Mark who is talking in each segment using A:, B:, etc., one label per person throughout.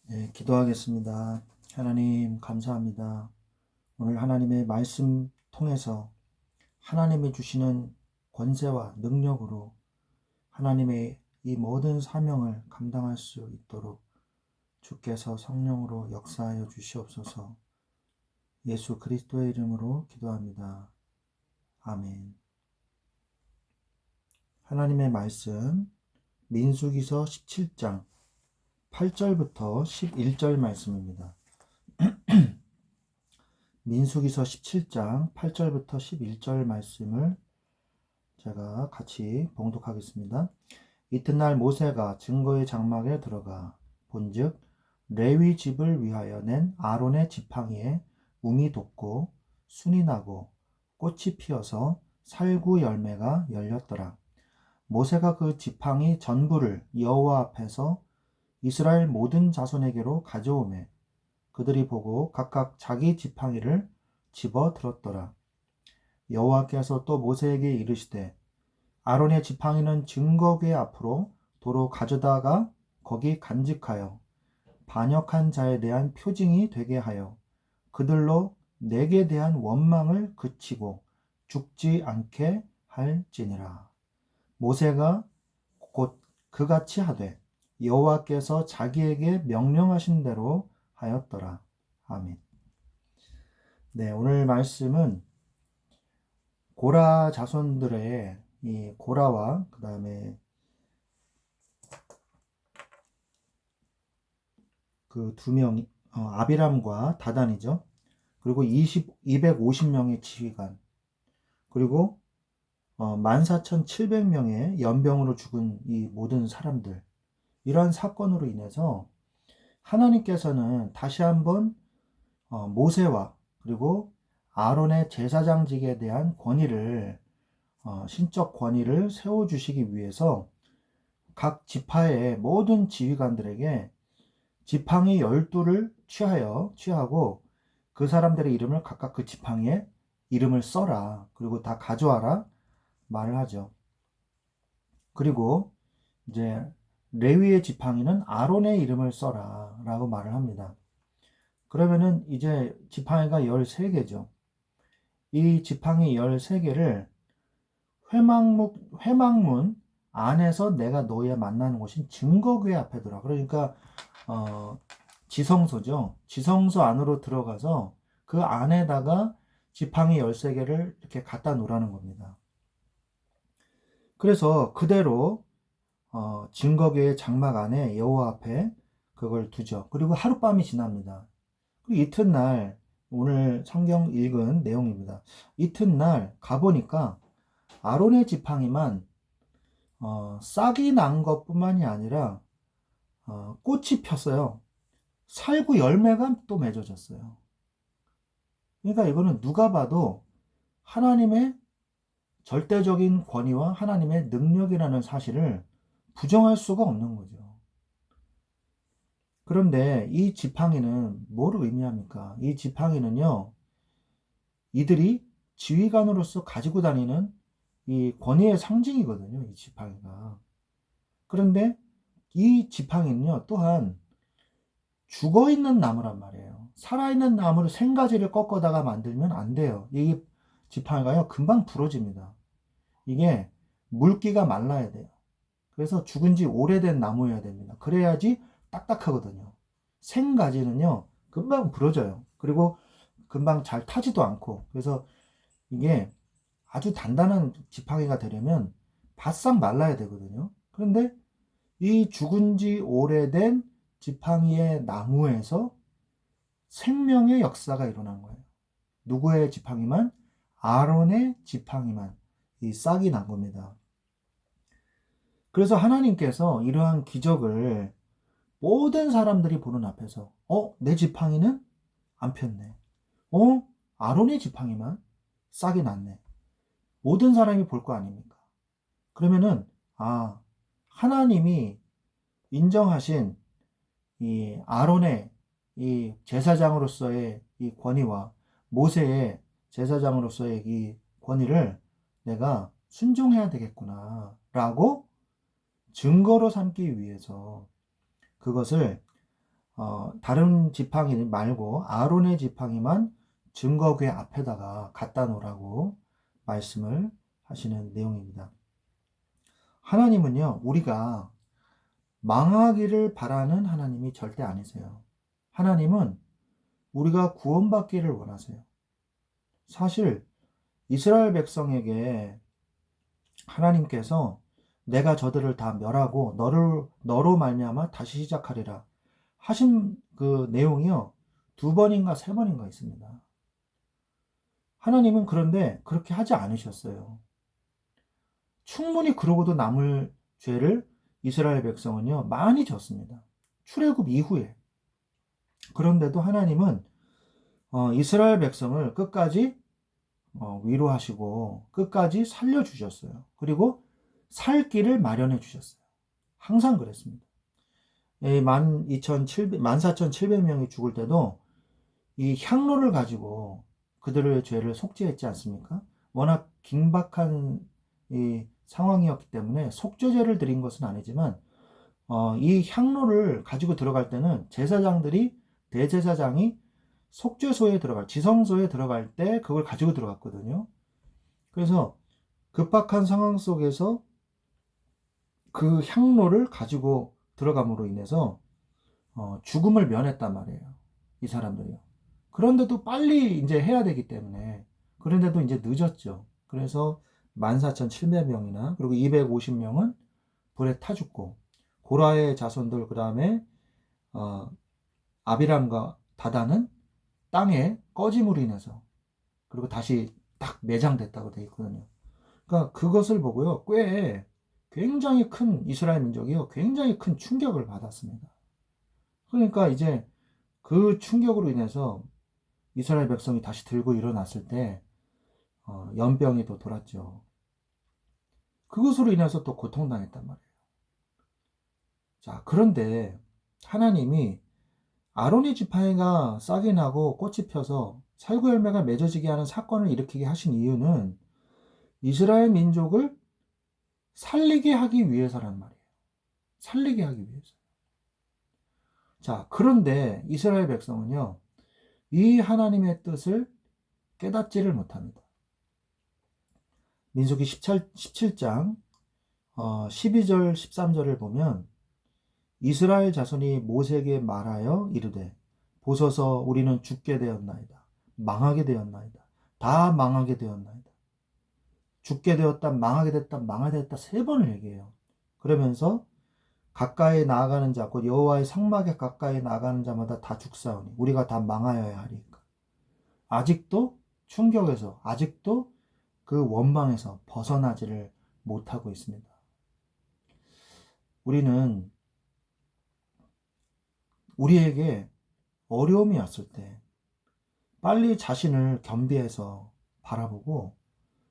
A: 네, 기도하겠습니다. 하나님, 감사합니다. 오늘 하나님의 말씀 통해서 하나님이 주시는 권세와 능력으로 하나님의 이 모든 사명을 감당할 수 있도록 주께서 성령으로 역사하여 주시옵소서. 예수 그리스도의 이름으로 기도합니다. 아멘. 하나님의 말씀, 민수기서 17장 8절부터 11절 말씀입니다. 민수기서 17장 8절부터 11절 말씀을 제가 같이 봉독하겠습니다. 이튿날 모세가 증거의 장막에 들어가 본즉 레위 집을 위하여 낸 아론의 지팡이에 움이 돋고 순이 나고 꽃이 피어서 살구 열매가 열렸더라. 모세가 그 지팡이 전부를 여호와 앞에서 이스라엘 모든 자손에게로 가져오매 그들이 보고 각각 자기 지팡이를 집어 들었더라. 여호와께서 또 모세에게 이르시되 아론의 지팡이는 증거궤 앞으로 도로 가져다가 거기 간직하여 반역한 자에 대한 표징이 되게 하여 그들로 내게 대한 원망을 그치고 죽지 않게 할지니라. 모세가 곧 그같이 하되 여호와께서 자기에게 명령하신 대로 하였더라. 아멘. 네, 오늘 말씀은 고라 자손들의 이 고라와 그 다음에 그 두 명, 아비람과 다단이죠. 그리고 250명의 지휘관, 그리고 14,700명의 연병으로 죽은 이 모든 사람들, 이러한 사건으로 인해서 하나님께서는 다시 한번 모세와 그리고 아론의 제사장직에 대한 권위를 신적 권위를 세워주시기 위해서 각 지파의 모든 지휘관들에게 지팡이 12를 취하고 그 사람들의 이름을 각각 그 지팡이에 이름을 써라. 그리고 다 가져와라. 말을 하죠. 그리고 이제 레위의 지팡이는 아론의 이름을 써라. 라고 말을 합니다. 그러면은 이제 지팡이가 13개죠. 이 지팡이 13개를 회막문 안에서 내가 너희와 만나는 곳인 증거궤 앞에 두라. 그러니까 지성소죠. 지성소 안으로 들어가서 그 안에다가 지팡이 13개를 이렇게 갖다 놓으라는 겁니다. 그래서 그대로 증거궤의 장막 안에 여호와 앞에 그걸 두죠. 그리고 하룻밤이 지납니다. 그리고 이튿날 오늘 성경 읽은 내용입니다. 이튿날 가보니까 아론의 지팡이만 싹이 난 것뿐만이 아니라 꽃이 폈어요. 살구 열매가 또 맺어졌어요. 그러니까 이거는 누가 봐도 하나님의 절대적인 권위와 하나님의 능력이라는 사실을 부정할 수가 없는 거죠. 그런데 이 지팡이는 뭐를 의미합니까? 이 지팡이는요, 이들이 지휘관으로서 가지고 다니는 이 권위의 상징이거든요, 이 지팡이가. 그런데 이 지팡이는요, 또한 죽어있는 나무란 말이에요. 살아있는 나무를 생가지를 꺾어다가 만들면 안 돼요. 이 지팡이가요, 금방 부러집니다. 이게 물기가 말라야 돼요. 그래서 죽은 지 오래된 나무여야 됩니다. 그래야지 딱딱하거든요. 생가지는요, 금방 부러져요. 그리고 금방 잘 타지도 않고. 그래서 이게 아주 단단한 지팡이가 되려면 바싹 말라야 되거든요. 그런데 이 죽은 지 오래된 지팡이의 나무에서 생명의 역사가 일어난 거예요. 누구의 지팡이만? 아론의 지팡이만 이 싹이 난 겁니다. 그래서 하나님께서 이러한 기적을 모든 사람들이 보는 앞에서 내 지팡이는 안 폈네. 아론의 지팡이만 싹이 났네. 모든 사람이 볼 거 아닙니까? 그러면은 하나님이 인정하신 이 아론의 이 제사장으로서의 이 권위와 모세의 제사장으로서의 이 권위를 내가 순종해야 되겠구나 라고 증거로 삼기 위해서 그것을 다른 지팡이 말고 아론의 지팡이만 증거궤 앞에다가 갖다 놓으라고 말씀을 하시는 내용입니다. 하나님은요, 우리가 망하기를 바라는 하나님이 절대 아니세요. 하나님은 우리가 구원받기를 원하세요. 사실 이스라엘 백성에게 하나님께서 내가 저들을 다 멸하고 너로 말미암아 다시 시작하리라 하신 그 내용이요, 2번인가 3번인가 있습니다. 하나님은 그런데 그렇게 하지 않으셨어요. 충분히 그러고도 남을 죄를 이스라엘 백성은요, 많이 졌습니다. 출애굽 이후에. 그런데도 하나님은 이스라엘 백성을 끝까지 위로하시고 끝까지 살려주셨어요. 그리고 살 길을 마련해 주셨어요. 항상 그랬습니다. 14,700명이 죽을 때도 이 향로를 가지고 그들의 죄를 속죄했지 않습니까? 워낙 긴박한 이 상황이었기 때문에 속죄제를 드린 것은 아니지만 이 향로를 가지고 들어갈 때는 제사장들이, 대제사장이 속죄소에 들어갈, 지성소에 들어갈 때 그걸 가지고 들어갔거든요. 그래서 급박한 상황 속에서 그 향로를 가지고 들어감으로 인해서 죽음을 면했단 말이에요. 이 사람들이요. 그런데도 빨리 이제 해야 되기 때문에, 그런데도 이제 늦었죠. 그래서 14,700명이나 그리고 250명은 불에 타 죽고, 고라의 자손들, 그 다음에 아비람과 다다는 땅에 꺼짐으로 인해서, 그리고 다시 딱 매장됐다고 되어 있거든요. 그러니까 그것을 보고요, 굉장히 큰, 이스라엘 민족이요, 굉장히 큰 충격을 받았습니다. 그러니까 이제 그 충격으로 인해서 이스라엘 백성이 다시 들고 일어났을 때 연병이 또 돌았죠. 그것으로 인해서 또 고통당했단 말이에요. 자, 그런데 하나님이 아론의 지팡이가 싹이 나고 꽃이 펴서 살구 열매가 맺어지게 하는 사건을 일으키게 하신 이유는 이스라엘 민족을 살리게 하기 위해서란 말이에요. 살리게 하기 위해서. 자, 그런데 이스라엘 백성은요, 이 하나님의 뜻을 깨닫지를 못합니다. 민수기 17장 12절 13절을 보면 이스라엘 자손이 모세에게 말하여 이르되 보소서 우리는 죽게 되었나이다. 망하게 되었나이다. 다 망하게 되었나이다. 죽게 되었다, 망하게 됐다, 망하게 됐다 3번을 얘기해요. 그러면서 가까이 나아가는 자, 곧 여호와의 상막에 가까이 나아가는 자마다 다 죽사오니 우리가 다 망하여야 하리까. 아직도 충격에서, 아직도 그 원망에서 벗어나지를 못하고 있습니다. 우리는 우리에게 어려움이 왔을 때 빨리 자신을 겸비해서 바라보고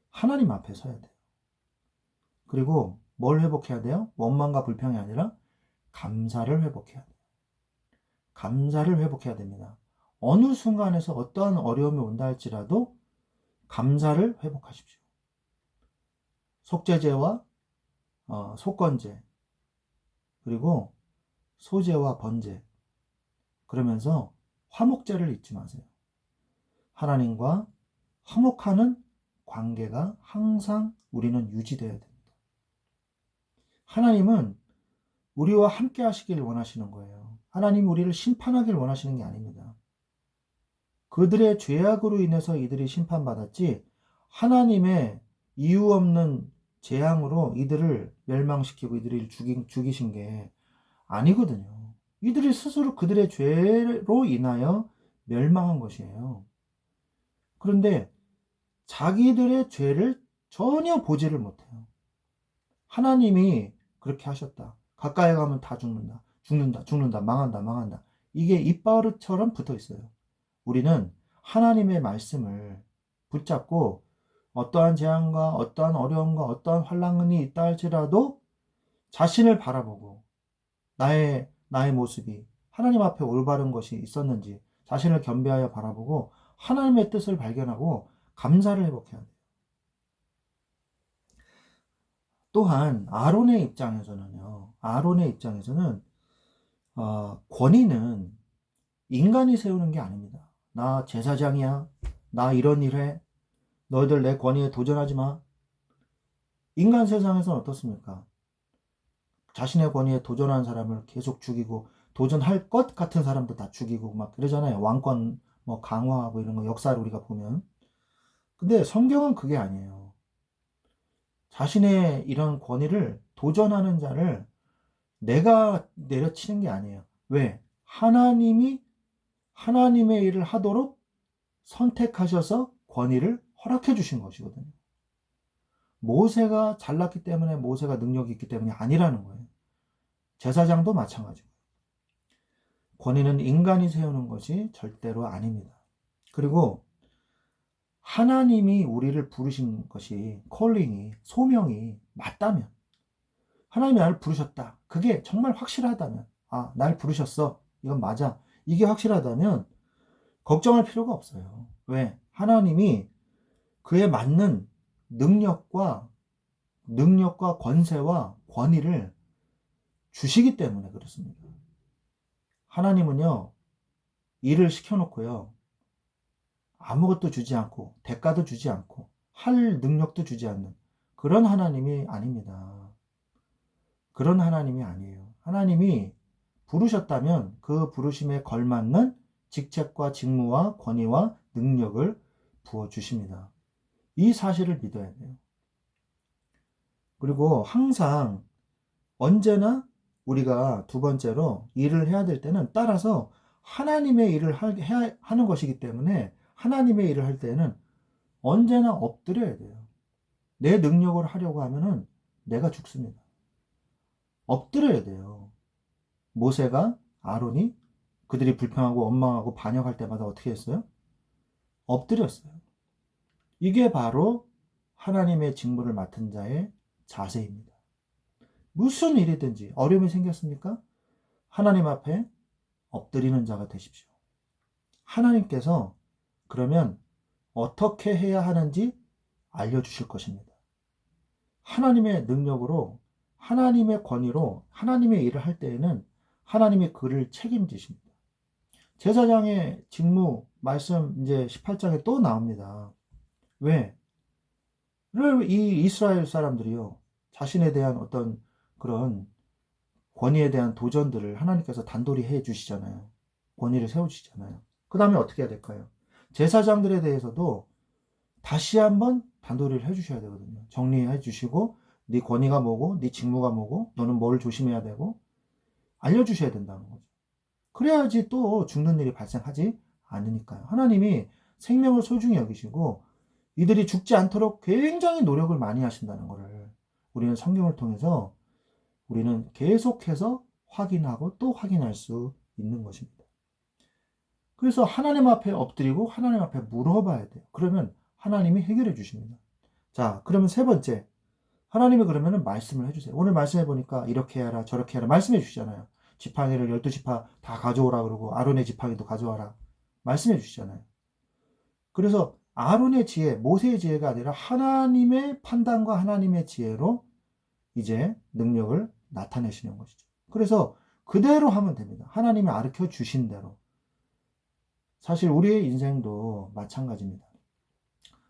A: 하나님 앞에 서야 돼요. 그리고 뭘 회복해야 돼요? 원망과 불평이 아니라 감사를 회복해야 돼요. 감사를 회복해야 됩니다. 어느 순간에서 어떠한 어려움이 온다 할지라도 감사를 회복하십시오. 속죄제와 속건제, 그리고 소제와 번제, 그러면서 화목제를 잊지 마세요. 하나님과 화목하는 관계가 항상 우리는 유지되어야 됩니다. 하나님은 우리와 함께 하시길 원하시는 거예요. 하나님이 우리를 심판하길 원하시는 게 아닙니다. 그들의 죄악으로 인해서 이들이 심판받았지, 하나님의 이유 없는 재앙으로 이들을 멸망시키고 이들을 죽이신 게 아니거든요. 이들이 스스로 그들의 죄로 인하여 멸망한 것이에요. 그런데 자기들의 죄를 전혀 보지를 못해요. 하나님이 그렇게 하셨다. 가까이 가면 다 죽는다. 죽는다. 망한다. 이게 입버릇처럼 붙어 있어요. 우리는 하나님의 말씀을 붙잡고 어떠한 재앙과 어떠한 어려움과 어떠한 환난이 있다 할지라도 자신을 바라보고 나의 모습이 하나님 앞에 올바른 것이 있었는지 자신을 겸비하여 바라보고 하나님의 뜻을 발견하고 감사를 회복해야 돼요. 또한 아론의 입장에서는 권위는 인간이 세우는 게 아닙니다. 나 제사장이야. 나 이런 일 해. 너희들 내 권위에 도전하지 마. 인간 세상에서는 어떻습니까? 자신의 권위에 도전하는 사람을 계속 죽이고 도전할 것 같은 사람도 다 죽이고 막 그러잖아요. 왕권 뭐 강화하고 이런 거 역사를 우리가 보면. 근데 성경은 그게 아니에요. 자신의 이런 권위를 도전하는 자를 내가 내려치는 게 아니에요. 왜? 하나님의 일을 하도록 선택하셔서 권위를 허락해 주신 것이거든요. 모세가 잘났기 때문에 모세가 능력이 있기 때문이 아니라는 거예요. 제사장도 마찬가지고. 권위는 인간이 세우는 것이 절대로 아닙니다. 그리고 하나님이 우리를 부르신 것이 콜링이 소명이 맞다면 하나님이 나를 부르셨다. 그게 정말 확실하다면 날 부르셨어. 이건 맞아. 이게 확실하다면 걱정할 필요가 없어요. 왜? 하나님이 그에 맞는 능력과 권세와 권위를 주시기 때문에 그렇습니다. 하나님은요, 일을 시켜놓고요, 아무것도 주지 않고, 대가도 주지 않고, 할 능력도 주지 않는 그런 하나님이 아닙니다. 그런 하나님이 아니에요. 하나님이 부르셨다면 그 부르심에 걸맞는 직책과 직무와 권위와 능력을 부어주십니다. 이 사실을 믿어야 돼요. 그리고 항상 언제나 우리가 두 번째로 일을 해야 될 때는 따라서 하나님의 일을 하는 것이기 때문에 하나님의 일을 할 때는 언제나 엎드려야 돼요. 내 능력을 하려고 하면은 내가 죽습니다. 엎드려야 돼요. 모세가 아론이 그들이 불평하고 원망하고 반역할 때마다 어떻게 했어요? 엎드렸어요. 이게 바로 하나님의 직무를 맡은 자의 자세입니다. 무슨 일이든지 어려움이 생겼습니까? 하나님 앞에 엎드리는 자가 되십시오. 하나님께서 그러면 어떻게 해야 하는지 알려주실 것입니다. 하나님의 능력으로, 하나님의 권위로, 하나님의 일을 할 때에는 하나님이 그를 책임지십니다. 제사장의 직무, 말씀 이제 18장에 또 나옵니다. 왜? 이 이스라엘 사람들이요, 자신에 대한 어떤 그런 권위에 대한 도전들을 하나님께서 단돌이 해 주시잖아요. 권위를 세워주시잖아요. 그 다음에 어떻게 해야 될까요? 제사장들에 대해서도 다시 한번 단도리를 해주셔야 되거든요. 정리해 주시고 네 권위가 뭐고 네 직무가 뭐고 너는 뭘 조심해야 되고 알려주셔야 된다는 거죠. 그래야지 또 죽는 일이 발생하지 않으니까요. 하나님이 생명을 소중히 여기시고 이들이 죽지 않도록 굉장히 노력을 많이 하신다는 것을 우리는 성경을 통해서 우리는 계속해서 확인하고 또 확인할 수 있는 것입니다. 그래서 하나님 앞에 엎드리고 하나님 앞에 물어봐야 돼요. 그러면 하나님이 해결해 주십니다. 자, 그러면 세 번째. 하나님이 그러면 말씀을 해주세요. 오늘 말씀해 보니까 이렇게 해라 저렇게 해라 말씀해 주시잖아요. 지팡이를 12지파 다 가져오라 그러고 아론의 지팡이도 가져와라 말씀해 주시잖아요. 그래서 아론의 지혜, 모세의 지혜가 아니라 하나님의 판단과 하나님의 지혜로 이제 능력을 나타내시는 것이죠. 그래서 그대로 하면 됩니다. 하나님이 가르쳐 주신 대로. 사실 우리의 인생도 마찬가지입니다.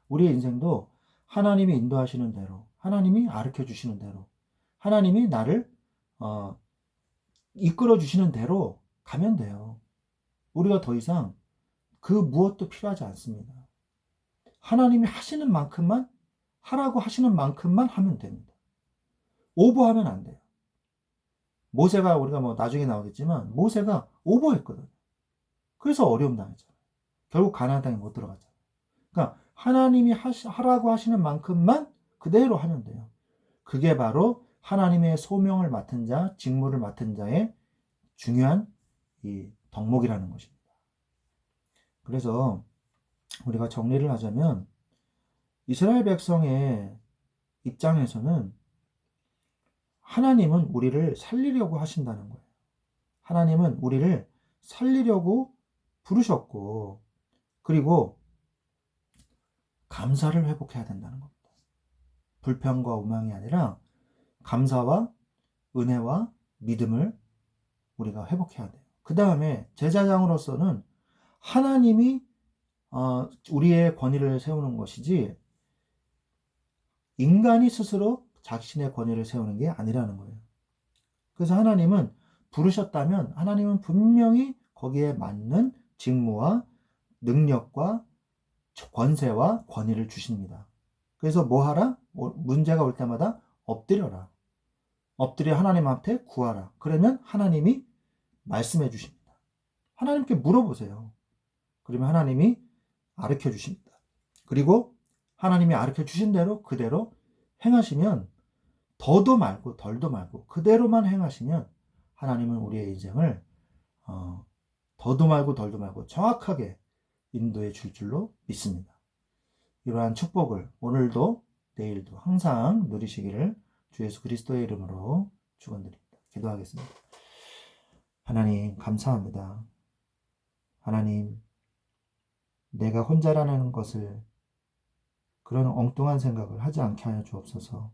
A: 우리의 인생도 하나님이 인도하시는 대로, 하나님이 가르쳐 주시는 대로, 하나님이 나를 이끌어 주시는 대로 가면 돼요. 우리가 더 이상 그 무엇도 필요하지 않습니다. 하나님이 하시는 만큼만, 하라고 하시는 만큼만 하면 됩니다. 오버하면 안 돼요. 모세가 우리가 뭐 나중에 나오겠지만 모세가 오버했거든요. 그래서 어려움 당했잖아요. 결국 가나안 땅에 못 들어갔잖아요. 그러니까 하나님이 하라고 하시는 만큼만 그대로 하면 돼요. 그게 바로 하나님의 소명을 맡은 자, 직무를 맡은 자의 중요한 이 덕목이라는 것입니다. 그래서 우리가 정리를 하자면 이스라엘 백성의 입장에서는 하나님은 우리를 살리려고 하신다는 거예요. 하나님은 우리를 살리려고 부르셨고 그리고 감사를 회복해야 된다는 겁니다. 불평과 오망이 아니라 감사와 은혜와 믿음을 우리가 회복해야 돼요. 그 다음에 제사장으로서는 하나님이 우리의 권위를 세우는 것이지 인간이 스스로 자신의 권위를 세우는 게 아니라는 거예요. 그래서 하나님은 부르셨다면 하나님은 분명히 거기에 맞는 직무와 능력과 권세와 권위를 주십니다. 그래서 뭐 하라? 문제가 올 때마다 엎드려라. 엎드려 하나님 앞에 구하라. 그러면 하나님이 말씀해 주십니다. 하나님께 물어보세요. 그러면 하나님이 가르쳐 주십니다. 그리고 하나님이 가르쳐 주신 대로 그대로 행하시면 더도 말고 덜도 말고 그대로만 행하시면 하나님은 우리의 인생을 더도 말고 덜도 말고 정확하게 인도해 줄 줄로 믿습니다. 이러한 축복을 오늘도 내일도 항상 누리시기를 주 예수 그리스도의 이름으로 축원드립니다. 기도하겠습니다. 하나님 감사합니다. 하나님 내가 혼자라는 것을 그런 엉뚱한 생각을 하지 않게 하여 주옵소서.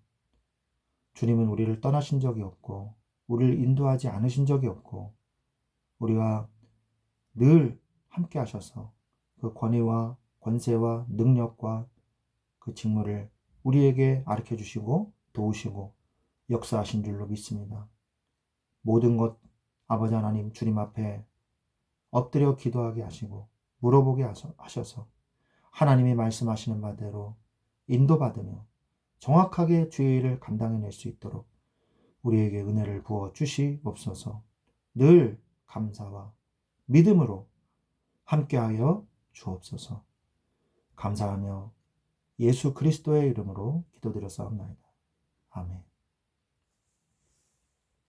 A: 주님은 우리를 떠나신 적이 없고 우리를 인도하지 않으신 적이 없고 우리와 늘 함께 하셔서 그 권위와 권세와 능력과 그 직무를 우리에게 가르쳐 주시고 도우시고 역사하신 줄로 믿습니다. 모든 것 아버지 하나님 주님 앞에 엎드려 기도하게 하시고 물어보게 하셔서 하나님이 말씀하시는 바대로 인도받으며 정확하게 주의 일을 감당해낼 수 있도록 우리에게 은혜를 부어 주시옵소서. 늘 감사와 믿음으로 함께하여 주옵소서. 감사하며 예수 그리스도의 이름으로 기도드렸사옵나이다. 아멘.